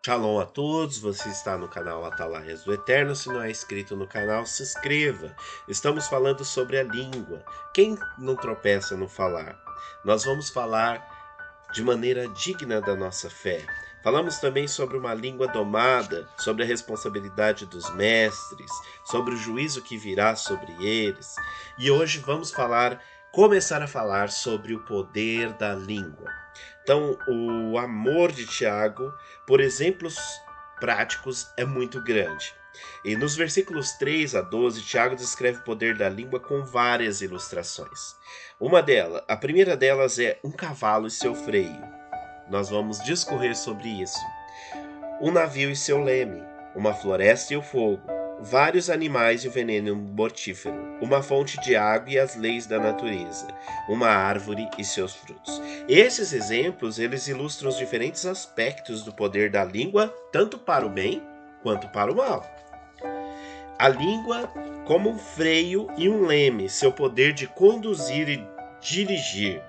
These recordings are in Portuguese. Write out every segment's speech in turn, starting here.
Shalom a todos, você está no canal Atalaias do Eterno. Se não é inscrito no canal, se inscreva. Estamos falando sobre a língua. Quem não tropeça no falar? Nós vamos falar de maneira digna da nossa fé. Falamos também sobre uma língua domada, sobre a responsabilidade dos mestres, sobre o juízo que virá sobre eles. E hoje vamos começar a falar sobre o poder da língua. Então, o amor de Tiago por exemplos práticos é muito grande. E nos versículos 3 a 12, Tiago descreve o poder da língua com várias ilustrações. A primeira delas é um cavalo e seu freio. Nós vamos discorrer sobre isso. Um navio e seu leme, uma floresta e o fogo, vários animais e o veneno mortífero, uma fonte de água e as leis da natureza, uma árvore e seus frutos. Esses exemplos, eles ilustram os diferentes aspectos do poder da língua, tanto para o bem quanto para o mal. A língua como um freio e um leme, seu poder de conduzir e dirigir.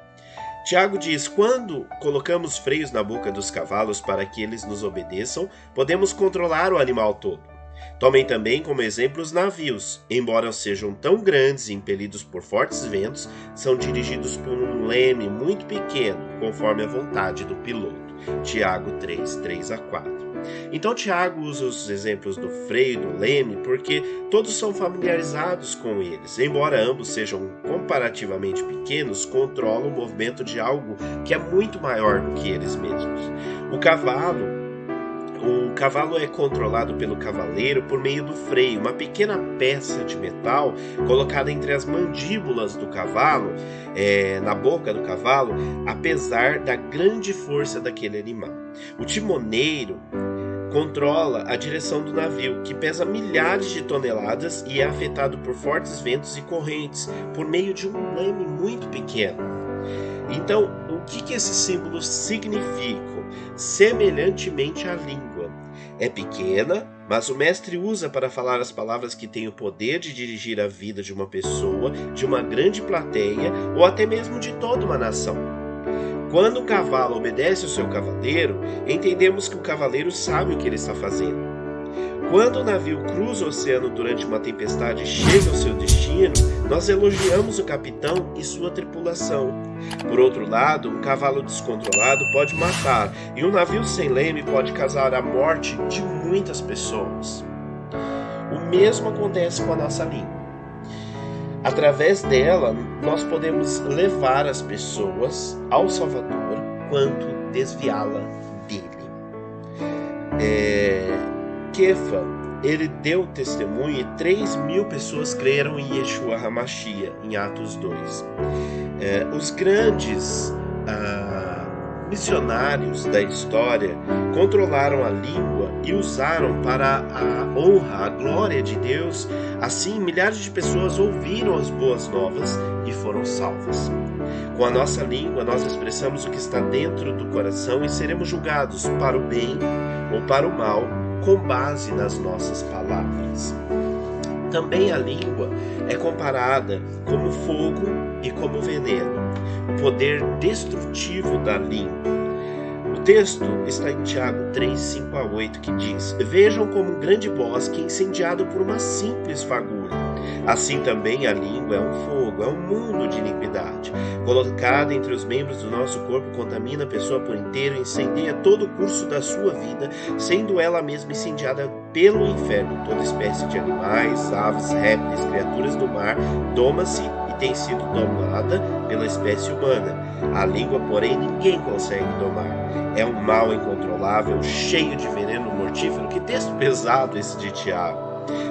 Tiago diz: quando colocamos freios na boca dos cavalos para que eles nos obedeçam, podemos controlar o animal todo. Tomem também como exemplo os navios. Embora sejam tão grandes e impelidos por fortes ventos, são dirigidos por um leme muito pequeno, conforme a vontade do piloto. Tiago 3, 3 a 4. Então Tiago usa os exemplos do freio e do leme porque todos são familiarizados com eles. Embora ambos sejam comparativamente pequenos, controlam o movimento de algo que é muito maior do que eles mesmos. O cavalo é controlado pelo cavaleiro por meio do freio, uma pequena peça de metal colocada entre as mandíbulas do cavalo, na boca do cavalo, apesar da grande força daquele animal. O timoneiro controla a direção do navio, que pesa milhares de toneladas e é afetado por fortes ventos e correntes, por meio de um leme muito pequeno. Então, o que esses símbolos significam? Semelhantemente à língua. É pequena, mas o mestre usa para falar as palavras que têm o poder de dirigir a vida de uma pessoa, de uma grande plateia ou até mesmo de toda uma nação. Quando o cavalo obedece ao seu cavaleiro, entendemos que o cavaleiro sabe o que ele está fazendo. Quando o navio cruza o oceano durante uma tempestade e chega ao seu destino, nós elogiamos o capitão e sua tripulação. Por outro lado, um cavalo descontrolado pode matar, e um navio sem leme pode causar a morte de muitas pessoas. O mesmo acontece com a nossa língua. Através dela, nós podemos levar as pessoas ao Salvador, quanto desviá-la dele. Kefa, ele deu testemunho e 3.000 pessoas creram em Yeshua HaMashiach, em Atos 2. Os grandes missionários da história controlaram a língua e usaram para a honra, a glória de Deus. Assim, milhares de pessoas ouviram as boas novas e foram salvas. Com a nossa língua, nós expressamos o que está dentro do coração e seremos julgados para o bem ou para o mal, com base nas nossas palavras. Também a língua é comparada como fogo e como veneno, o poder destrutivo da língua. O texto está em Tiago 3, 5 a 8, que diz: vejam como um grande bosque incendiado por uma simples fagulha. Assim também a língua é um fogo, é um mundo de iniquidade. Colocada entre os membros do nosso corpo, contamina a pessoa por inteiro e incendeia todo o curso da sua vida, sendo ela mesma incendiada pelo inferno. Toda espécie de animais, aves, répteis, criaturas do mar, doma-se e tem sido domada pela espécie humana. A língua, porém, ninguém consegue domar. É um mal incontrolável, cheio de veneno mortífero. Que texto pesado esse de Tiago.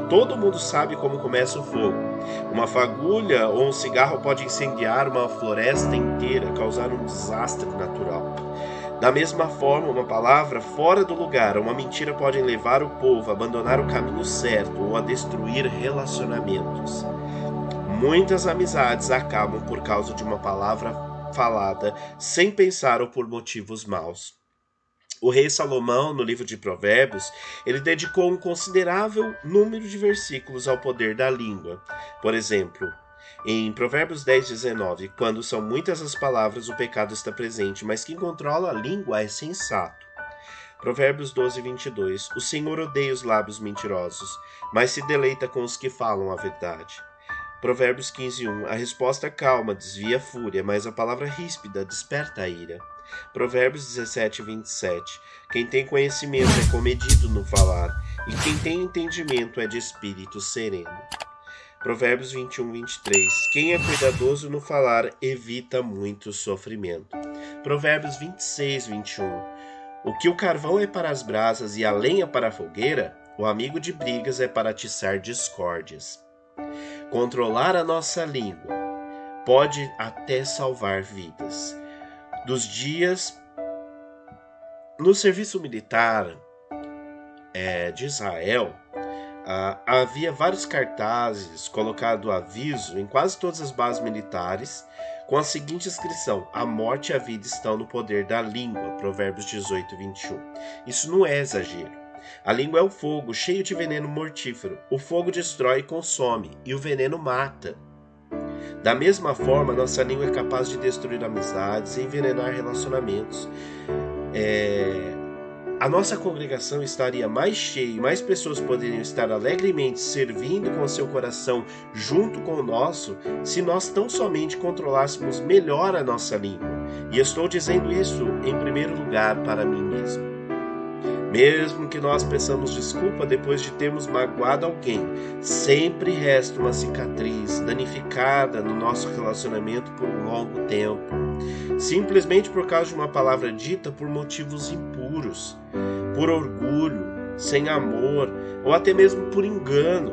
Todo mundo sabe como começa o fogo. Uma fagulha ou um cigarro pode incendiar uma floresta inteira, causar um desastre natural. Da mesma forma, uma palavra fora do lugar, uma mentira pode levar o povo a abandonar o caminho certo ou a destruir relacionamentos. Muitas amizades acabam por causa de uma palavra falada sem pensar ou por motivos maus. O rei Salomão, no livro de Provérbios, ele dedicou um considerável número de versículos ao poder da língua. Por exemplo, em Provérbios 10, 19, quando são muitas as palavras, o pecado está presente, mas quem controla a língua é sensato. Provérbios 12, 22. O Senhor odeia os lábios mentirosos, mas se deleita com os que falam a verdade. Provérbios 15, 1. A resposta calma desvia a fúria, mas a palavra ríspida desperta a ira. Provérbios 17, 27. Quem tem conhecimento é comedido no falar, e quem tem entendimento é de espírito sereno. Provérbios 21, 23. Quem é cuidadoso no falar evita muito sofrimento. Provérbios 26, 21. O que o carvão é para as brasas e a lenha para a fogueira, o amigo de brigas é para atiçar discórdias. Controlar a nossa língua pode até salvar vidas. Dos dias no serviço militar de Israel, havia vários cartazes colocado aviso em quase todas as bases militares com a seguinte inscrição: a morte e a vida estão no poder da língua. Provérbios 18, 21. Isso não é exagero. A língua é o fogo, cheio de veneno mortífero. O fogo destrói e consome, e o veneno mata. Da mesma forma, nossa língua é capaz de destruir amizades e envenenar relacionamentos. A nossa congregação estaria mais cheia e mais pessoas poderiam estar alegremente servindo com seu coração junto com o nosso, se nós tão somente controlássemos melhor a nossa língua. E estou dizendo isso, em primeiro lugar, para mim mesmo. Mesmo que nós peçamos desculpa depois de termos magoado alguém, sempre resta uma cicatriz danificada no nosso relacionamento por um longo tempo, simplesmente por causa de uma palavra dita por motivos impuros, por orgulho, sem amor ou até mesmo por engano.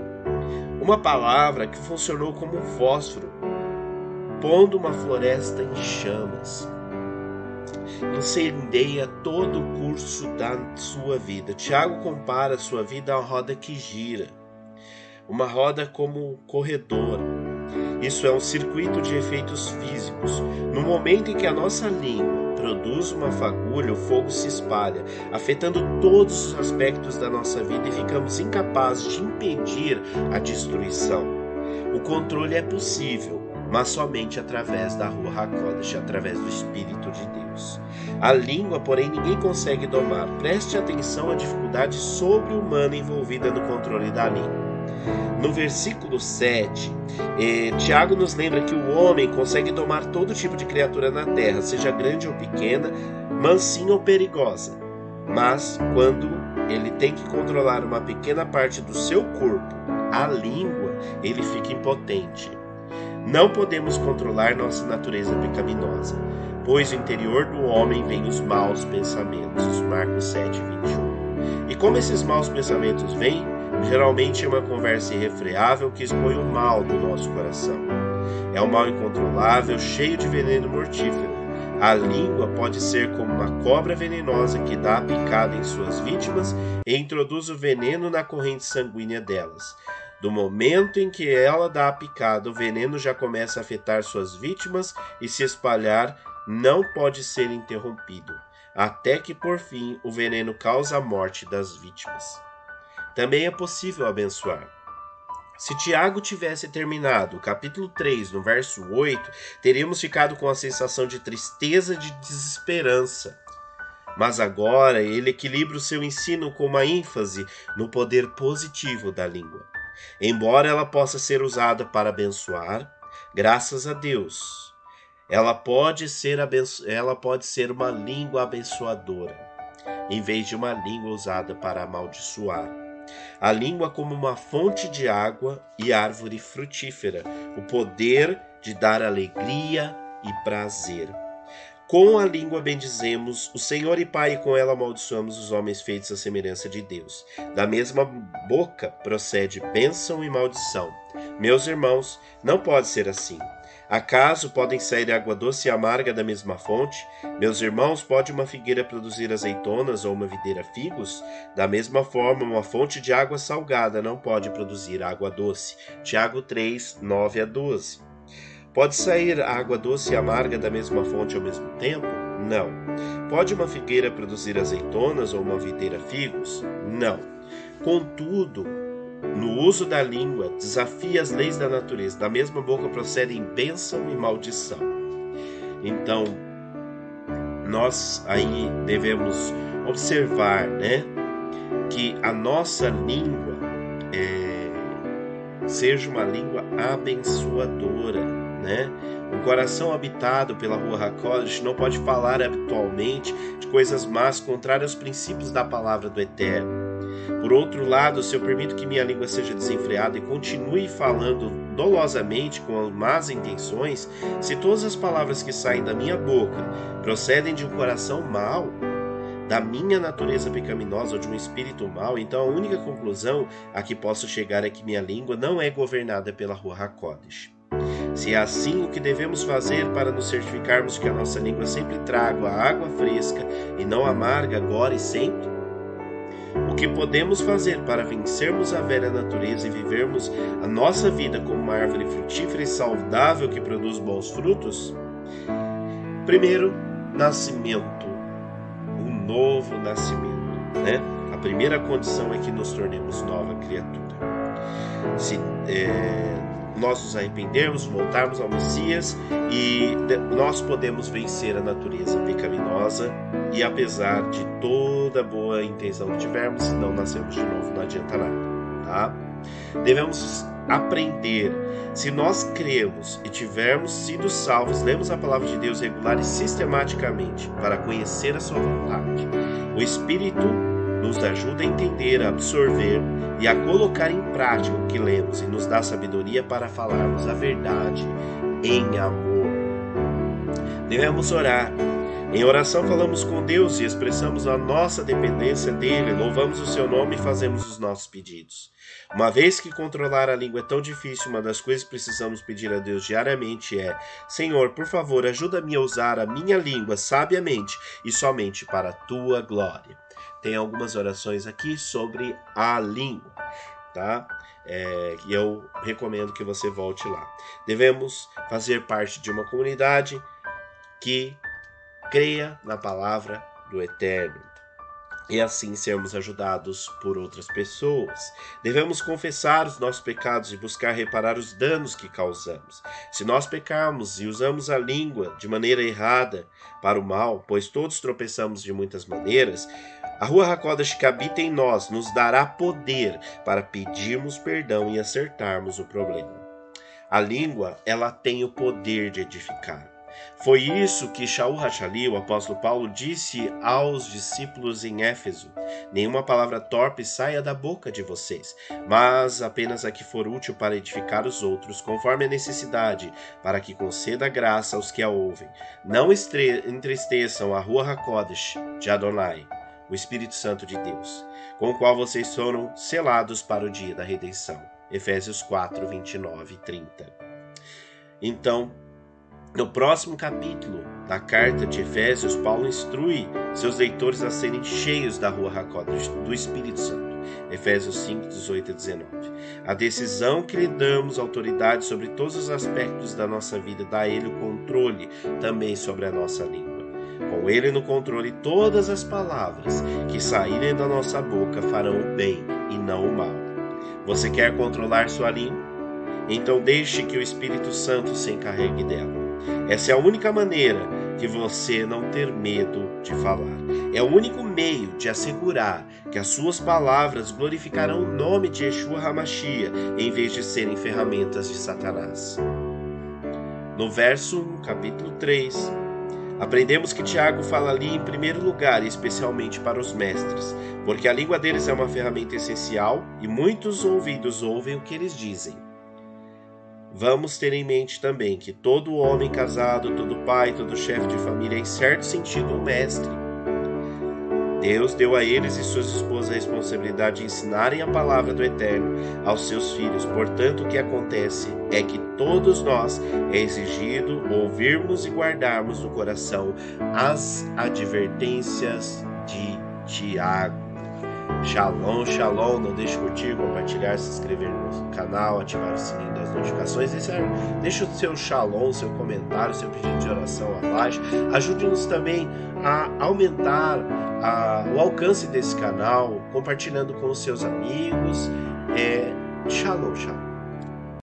Uma palavra que funcionou como um fósforo, pondo uma floresta em chamas. Incendeia todo o curso da sua vida. Tiago compara a sua vida a uma roda que gira, uma roda como um corredor. Isso é um circuito de efeitos físicos. No momento em que a nossa língua produz uma fagulha, o fogo se espalha, afetando todos os aspectos da nossa vida e ficamos incapazes de impedir a destruição. O controle é possível, mas somente através da Ruach HaKodesh, através do Espírito de Deus. A língua, porém, ninguém consegue domar. Preste atenção à dificuldade sobre-humana envolvida no controle da língua. No versículo 7, Tiago nos lembra que o homem consegue domar todo tipo de criatura na terra, seja grande ou pequena, mansinha ou perigosa. Mas, quando ele tem que controlar uma pequena parte do seu corpo, a língua, ele fica impotente. Não podemos controlar nossa natureza pecaminosa, pois do interior do homem vêm os maus pensamentos. Marcos 7, 21. E como esses maus pensamentos vêm? Geralmente é uma conversa irrefreável que expõe o mal do nosso coração. É um mal incontrolável, cheio de veneno mortífero. A língua pode ser como uma cobra venenosa que dá a picada em suas vítimas e introduz o veneno na corrente sanguínea delas. Do momento em que ela dá a picada, o veneno já começa a afetar suas vítimas e se espalhar, não pode ser interrompido, até que por fim o veneno causa a morte das vítimas. Também é possível abençoar. Se Tiago tivesse terminado o capítulo 3, no verso 8, teríamos ficado com a sensação de tristeza e de desesperança. Mas agora ele equilibra o seu ensino com uma ênfase no poder positivo da língua. Embora ela possa ser usada para abençoar, graças a Deus, ela pode ser uma língua abençoadora, em vez de uma língua usada para amaldiçoar. A língua como uma fonte de água e árvore frutífera, o poder de dar alegria e prazer. Com a língua bendizemos o Senhor e Pai, e com ela amaldiçoamos os homens feitos à semelhança de Deus. Da mesma boca procede bênção e maldição. Meus irmãos, não pode ser assim. Acaso podem sair água doce e amarga da mesma fonte? Meus irmãos, pode uma figueira produzir azeitonas ou uma videira figos? Da mesma forma, uma fonte de água salgada não pode produzir água doce. Tiago 3, 9 a 12. Pode sair água doce e amarga da mesma fonte ao mesmo tempo? Não. Pode uma figueira produzir azeitonas ou uma videira figos? Não. Contudo, no uso da língua, desafia as leis da natureza. Da mesma boca procedem bênção e maldição. Então, nós aí devemos observar, né, que a nossa língua seja uma língua abençoadora, né? Um coração habitado pela Ruach HaKodesh não pode falar habitualmente de coisas más contrárias aos princípios da palavra do Eterno. Por outro lado, se eu permito que minha língua seja desenfreada e continue falando dolosamente com más intenções, se todas as palavras que saem da minha boca procedem de um coração mau, da minha natureza pecaminosa ou de um espírito mau, então a única conclusão a que posso chegar é que minha língua não é governada pela Ruach HaKodesh. Se é assim, o que devemos fazer para nos certificarmos que a nossa língua sempre traga a água fresca e não amarga agora e sempre? O que podemos fazer para vencermos a velha natureza e vivermos a nossa vida como uma árvore frutífera e saudável que produz bons frutos? Primeiro, nascimento. Um novo nascimento, né? A primeira condição é que nos tornemos nova criatura. Se nós nos arrependermos, voltarmos ao Messias, e nós podemos vencer a natureza pecaminosa, e apesar de toda boa intenção que tivermos, se não nascermos de novo, não adianta nada, tá? Devemos aprender. Se nós cremos e tivermos sido salvos, lemos a palavra de Deus regular e sistematicamente para conhecer a sua vontade. O Espírito nos ajuda a entender, a absorver e a colocar em prática o que lemos e nos dá sabedoria para falarmos a verdade em amor. Devemos orar. Em oração falamos com Deus e expressamos a nossa dependência dele, louvamos o seu nome e fazemos os nossos pedidos. Uma vez que controlar a língua é tão difícil, uma das coisas que precisamos pedir a Deus diariamente é: Senhor, por favor, ajuda-me a usar a minha língua sabiamente e somente para a tua glória. Tem algumas orações aqui sobre a língua, tá? E eu recomendo que você volte lá. Devemos fazer parte de uma comunidade que creia na palavra do Eterno e assim sermos ajudados por outras pessoas. Devemos confessar os nossos pecados e buscar reparar os danos que causamos. Se nós pecarmos e usamos a língua de maneira errada para o mal, pois todos tropeçamos de muitas maneiras, a Ruach HaKodesh que habita em nós nos dará poder para pedirmos perdão e acertarmos o problema. A língua, ela tem o poder de edificar. Foi isso que Shaul HaShali, o apóstolo Paulo, disse aos discípulos em Éfeso: nenhuma palavra torpe saia da boca de vocês, mas apenas a que for útil para edificar os outros, conforme a necessidade, para que conceda graça aos que a ouvem. Não entristeçam a Ruach HaKodesh de Adonai, o Espírito Santo de Deus, com o qual vocês foram selados para o dia da redenção. Efésios 4, 29 e 30. Então, no próximo capítulo da carta de Efésios, Paulo instrui seus leitores a serem cheios da Ruach HaKodesh, do Espírito Santo. Efésios 5, 18 e 19. A decisão que lhe damos autoridade sobre todos os aspectos da nossa vida dá a ele o controle também sobre a nossa língua. Com ele no controle, todas as palavras que saírem da nossa boca farão o bem e não o mal. Você quer controlar sua língua? Então deixe que o Espírito Santo se encarregue dela. Essa é a única maneira de você não ter medo de falar. É o único meio de assegurar que as suas palavras glorificarão o nome de Yeshua HaMashiach, em vez de serem ferramentas de Satanás. No verso 1, capítulo 3, aprendemos que Tiago fala ali em primeiro lugar, e especialmente para os mestres, porque a língua deles é uma ferramenta essencial e muitos ouvidos ouvem o que eles dizem. Vamos ter em mente também que todo homem casado, todo pai, todo chefe de família é em certo sentido um mestre. Deus deu a eles e suas esposas a responsabilidade de ensinarem a palavra do Eterno aos seus filhos. Portanto, o que acontece é que todos nós é exigido ouvirmos e guardarmos no coração as advertências de Tiago. Shalom, shalom, não deixe de curtir, compartilhar, se inscrever no canal, ativar o sininho das notificações, deixe o seu shalom, seu comentário, seu pedido de oração abaixo, ajude-nos também a aumentar o alcance desse canal, compartilhando com os seus amigos. Shalom, shalom.